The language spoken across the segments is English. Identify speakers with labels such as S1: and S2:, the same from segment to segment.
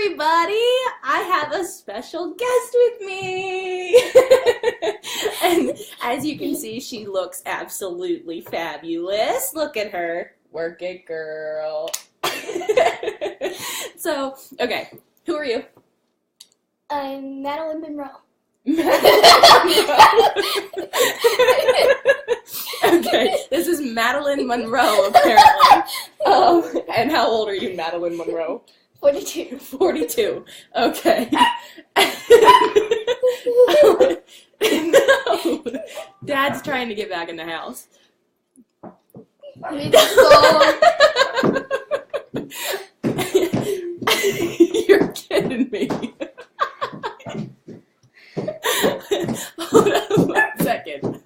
S1: everybody! I have a special guest with me! And as you can see, she looks absolutely fabulous. Look at her. Work it, girl. So, okay, who are you?
S2: I'm Madeline Monroe.
S1: Okay, this is Madeline Monroe, apparently. And how old are you, Madeline Monroe?
S2: 42.
S1: 42. Okay. No. Dad's trying to get back in the house. You're kidding me. Hold on 1 second.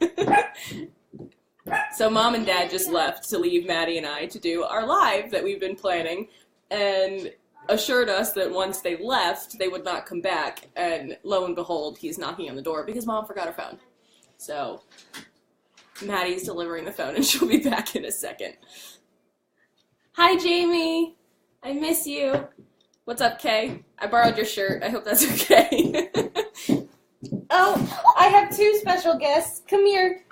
S1: So Mom and Dad just left to leave Maddie and I to do our live that we've been planning, and assured us that once they left, they would not come back, and lo and behold, he's knocking on the door because Mom forgot her phone. So Maddie's delivering the phone, and she'll be back in a second. Hi, Jamie. I miss you. What's up, Kay? I borrowed your shirt. I hope that's okay. Oh, I have two special guests. Come here.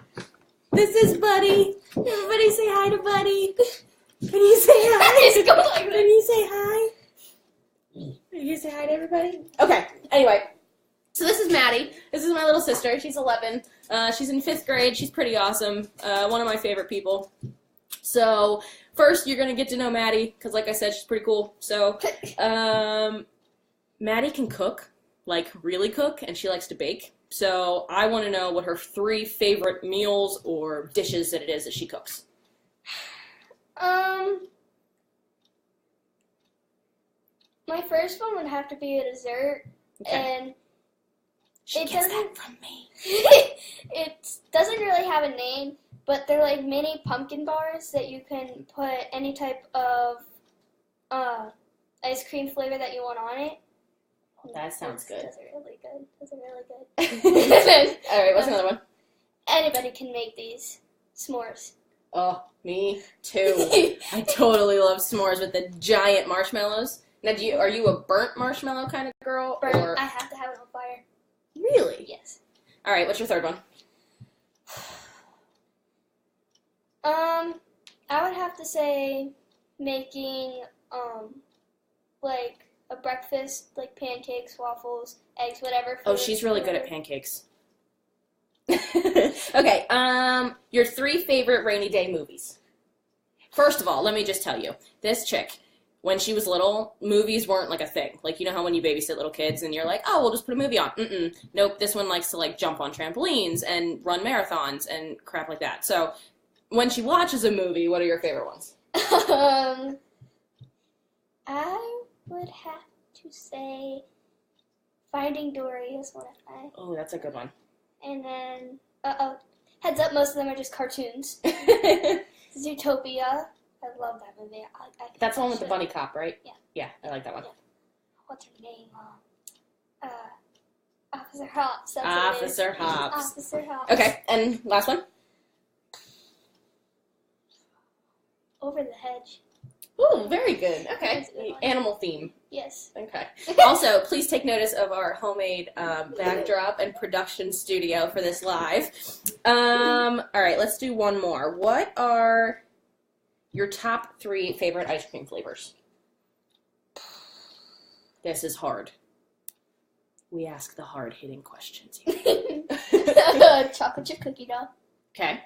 S1: This is Buddy. Everybody say hi to Buddy. Can you say hi? Can you say hi? Can you say hi to everybody? Okay, anyway. So this is Maddie. This is my little sister. She's 11. She's in 5th grade. She's pretty awesome. One of my favorite people. So first, you're going to get to know Maddie, because like I said, she's pretty cool. So Maddie can cook, like really cook, and she likes to bake. So I want to know what her 3 favorite meals or dishes that it is that she cooks.
S2: My first one would have to be a dessert, and
S1: She gets that from me.
S2: it doesn't really have a name, but they're like mini pumpkin bars that you can put any type of ice cream flavor that you want on it.
S1: That sounds good.
S2: Those are really good. Those are really good.
S1: All right, what's another one?
S2: Anybody can make these s'mores.
S1: Oh, me too. I totally love s'mores with the giant marshmallows. Now, are you a burnt marshmallow kind of girl?
S2: Burnt,
S1: or?
S2: I have to have it on fire.
S1: Really?
S2: Yes.
S1: All right, what's your third one?
S2: I would have to say making like a breakfast, like pancakes, waffles, eggs, whatever.
S1: Oh, she's really good at pancakes. Okay, your 3 favorite rainy day movies. First of all, let me just tell you, this chick, when she was little, movies weren't like a thing. Like, you know how when you babysit little kids and you're like, oh, we'll just put a movie on. Nope, this one likes to like jump on trampolines and run marathons and crap like that. So when she watches a movie, what are your favorite ones?
S2: I would have to say Finding Dory is one of mine.
S1: Oh, that's a good one.
S2: And then, heads up, most of them are just cartoons. Zootopia. I love that movie.
S1: That's the one with the bunny cop, right?
S2: Yeah.
S1: Yeah, I like that one.
S2: Yeah. What's her name? Officer Hops. That's
S1: Officer Hops.
S2: Officer Hops.
S1: Okay, and last one?
S2: Over the Hedge.
S1: Ooh, very good. Okay.
S2: That's a good one.
S1: Animal theme.
S2: Yes.
S1: Okay. Also, please take notice of our homemade backdrop and production studio for this live. All right, let's do one more. What are your top 3 favorite ice cream flavors? This is hard. We ask the hard-hitting questions here.
S2: Chocolate chip cookie dough.
S1: Okay.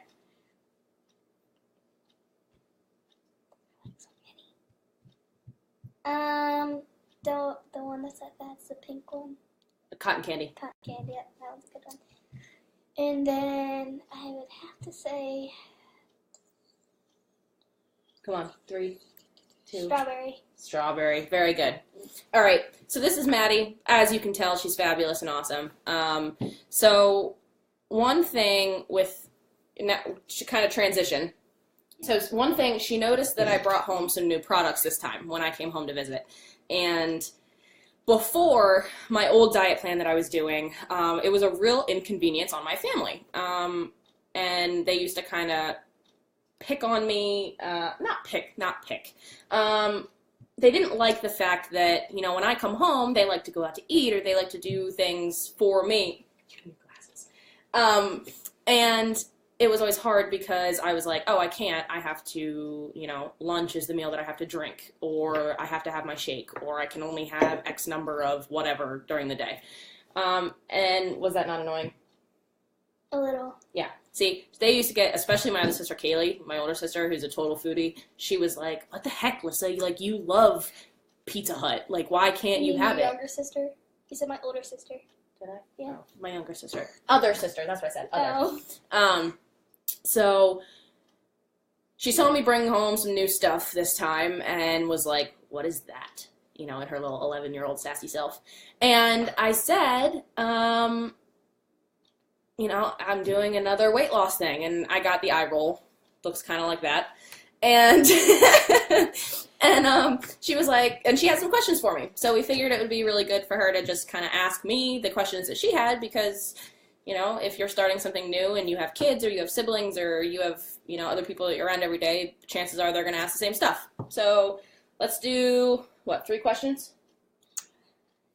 S2: The one that's the pink one.
S1: Cotton candy.
S2: Cotton candy, yeah, that was a good one. And then I would have to say
S1: Come on, 3, 2.
S2: strawberry.
S1: Strawberry. Very good. All right. So this is Maddie. As you can tell, she's fabulous and awesome. So one thing with kind of transition. So one thing, she noticed that I brought home some new products this time when I came home to visit. And before my old diet plan that I was doing, it was a real inconvenience on my family. And they used to kind of pick on me, not pick. they didn't like the fact that, when I come home, they like to go out to eat or they like to do things for me. You need glasses. And it was always hard because I was like, oh, I can't. I have to, lunch is the meal that I have to drink, or I have to have my shake, or I can only have X number of whatever during the day. And was that not annoying?
S2: A little.
S1: Yeah. See, they used to get, especially my other sister, Kaylee, my older sister, who's a total foodie. She was like, what the heck, Lissa? You love Pizza Hut. Like, why can't you have it?
S2: My younger sister? You said my older sister.
S1: Did I?
S2: Yeah.
S1: Oh, my younger sister. Other sister. That's what I said. Other.
S2: Oh.
S1: So she saw me bring home some new stuff this time and was like, what is that? In her little 11-year-old sassy self. And I said, I'm doing another weight loss thing. And I got the eye roll. Looks kind of like that. And and she was like, and she had some questions for me. So we figured it would be really good for her to just kind of ask me the questions that she had because, if you're starting something new and you have kids or you have siblings or you have, other people that you're around every day, chances are they're going to ask the same stuff. So let's do, 3 questions?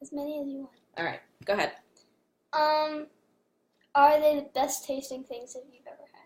S2: As many as you want.
S1: All right, go ahead.
S2: Are they the best tasting things that you've ever had?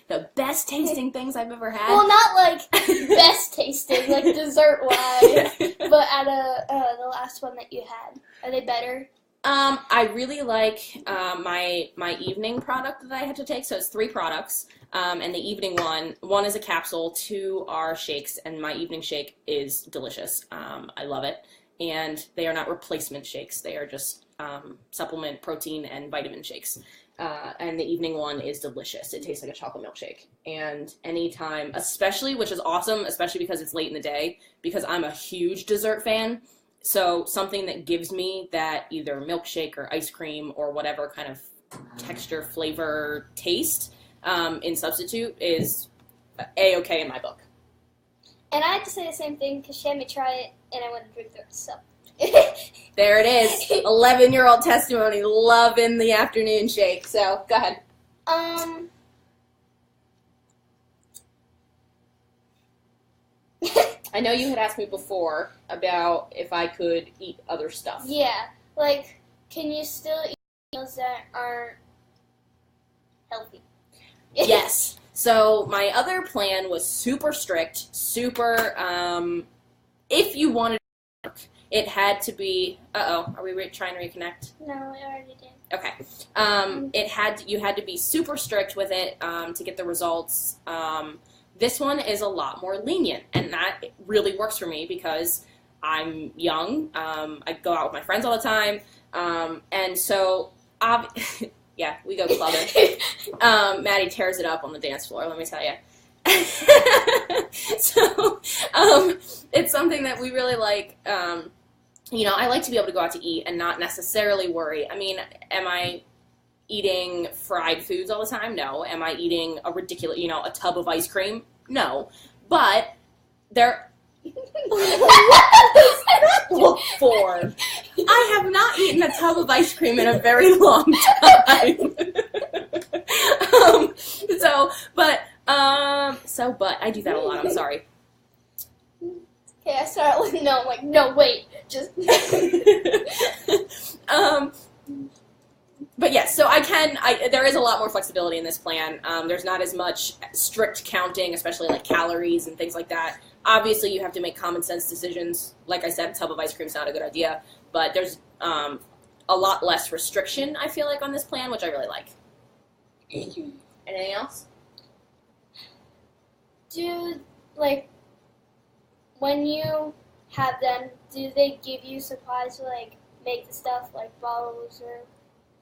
S1: the best tasting things I've ever had?
S2: Well, not like best tasting, like dessert-wise, but at the last one that you had. Are they better?
S1: I really like my evening product that I had to take. So it's 3 products, and the evening one is a capsule, 2 are shakes, and my evening shake is delicious. I love it, and they are not replacement shakes. They are just supplement protein and vitamin shakes. And the evening one is delicious. It tastes like a chocolate milkshake. And anytime, especially, which is awesome, especially because it's late in the day, because I'm a huge dessert fan. So something that gives me that either milkshake or ice cream or whatever kind of texture, flavor, taste in substitute is A-okay in my book.
S2: And I had to say the same thing because she had me try it and I wanted to drink the rest. So.
S1: There it is. 11-year-old testimony. Loving the afternoon shake. So go ahead. I know you had asked me before about if I could eat other stuff.
S2: Yeah, can you still eat meals that aren't healthy?
S1: Yes. So my other plan was super strict, if you wanted to work, it had to be, are we trying to reconnect?
S2: No, I already did.
S1: Okay. You had to be super strict with it to get the results. This one is a lot more lenient, and that really works for me because I'm young. I go out with my friends all the time, and so, yeah, we go clubbing. Maddie tears it up on the dance floor, let me tell you. So, it's something that we really like. I like to be able to go out to eat and not necessarily worry. I mean, am I eating fried foods all the time? No. Am I eating a ridiculous, a tub of ice cream? No. But there. Look for. I have not eaten a tub of ice cream in a very long time. But I do that a lot. I'm sorry.
S2: Okay, I start with no. I'm like, no, wait, just.
S1: But yes, so there is a lot more flexibility in this plan. There's not as much strict counting, especially like calories and things like that. Obviously, you have to make common sense decisions. Like I said, a tub of ice cream is not a good idea, but there's a lot less restriction, I feel like, on this plan, which I really like. Anything else?
S2: When you have them, do they give you supplies to, make the stuff, like bottles or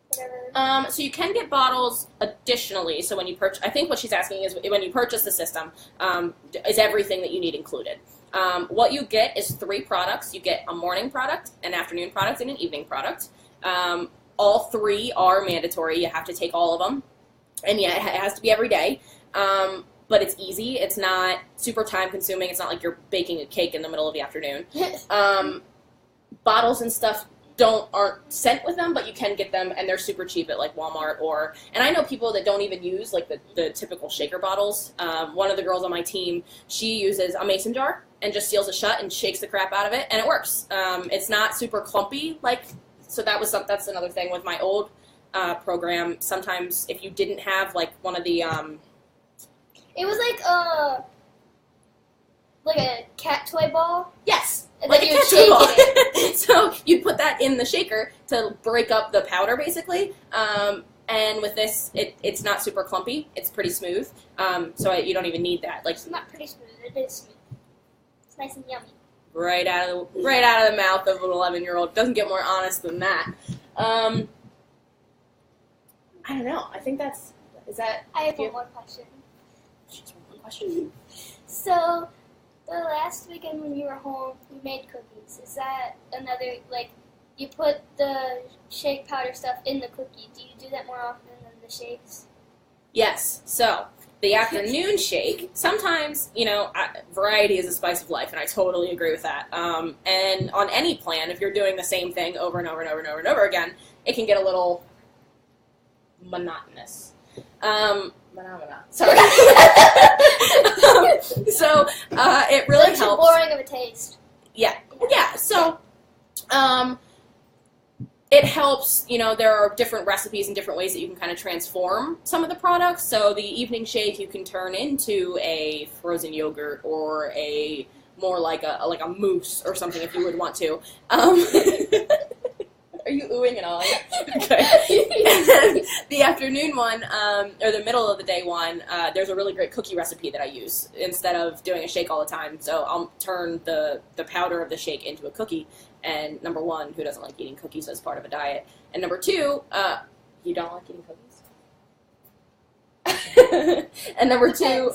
S2: whatever?
S1: So you can get bottles additionally. So when you purchase, I think what she's asking is when you purchase the system, is everything that you need included? What you get is 3 products. You get a morning product, an afternoon product, and an evening product. All 3 are mandatory. You have to take all of them. And yeah, it has to be every day. But it's easy. It's not super time consuming. It's not like you're baking a cake in the middle of the afternoon. Bottles and stuff aren't sent with them, but you can get them, and they're super cheap at like Walmart and I know people that don't even use like the typical shaker bottles. One of the girls on my team, she uses a mason jar and just seals it shut and shakes the crap out of it, and it works. It's not super clumpy, so that's another thing with my old program. Sometimes if you didn't have like one of the
S2: It was like a cat toy ball.
S1: yes.
S2: And
S1: Like
S2: then
S1: a
S2: you
S1: cat
S2: shake
S1: ball.
S2: it.
S1: So you put that in the shaker to break up the powder, basically. And with this, it's not super clumpy. It's pretty smooth. You don't even need that. Like
S2: It's not pretty smooth. It is smooth. It's nice and yummy.
S1: right out of the mouth of an 11-year-old. Doesn't get more honest than that. I don't know. I think is that.
S2: I have one more question.
S1: Just one question.
S2: So, the last weekend when you were home, you made cookies. Is that another, like, you put the shake powder stuff in the cookie. Do you do that more often than the shakes?
S1: Yes. So the afternoon shake. Sometimes, variety is the spice of life, and I totally agree with that. And on any plan, if you're doing the same thing over and over and over and over and over again, it can get a little monotonous. Sorry. So it really
S2: It's
S1: helps.
S2: boring of a taste.
S1: Yeah. So it helps. There are different recipes and different ways that you can kind of transform some of the products. So the evening shake you can turn into a frozen yogurt or a more like a mousse or something if you would want to. Are you oohing and awing? Okay. And then the afternoon one, or the middle of the day one, there's a really great cookie recipe that I use instead of doing a shake all the time. So I'll turn the powder of the shake into a cookie. And number one, who doesn't like eating cookies as part of a diet? And number two, you don't like eating cookies? And number two,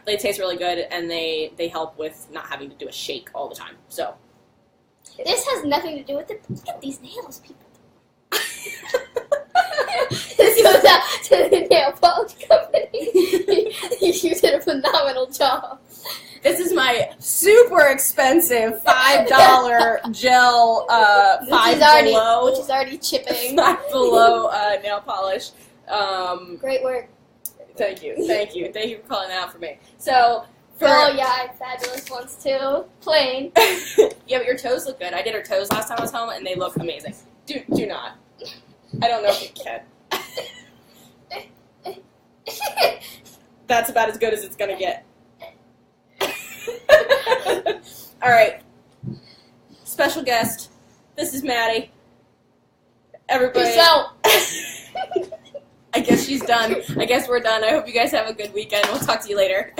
S1: they taste really good, and they help with not having to do a shake all the time. So.
S2: This has nothing to do with it. Look at these nails, people. This goes out to the nail polish company. You did a phenomenal job.
S1: This is my super expensive $5 gel,
S2: which is already chipping.
S1: Five Below nail polish.
S2: Great work.
S1: Thank you for calling that out for me. So.
S2: Oh yeah, I have fabulous ones too. Plain.
S1: Yeah, but your toes look good. I did her toes last time I was home, and they look amazing. Do not. I don't know if you can. That's about as good as it's gonna get. All right. Special guest. This is Maddie. Everybody.
S2: Peace out.
S1: I guess she's done. I guess we're done. I hope you guys have a good weekend. We'll talk to you later.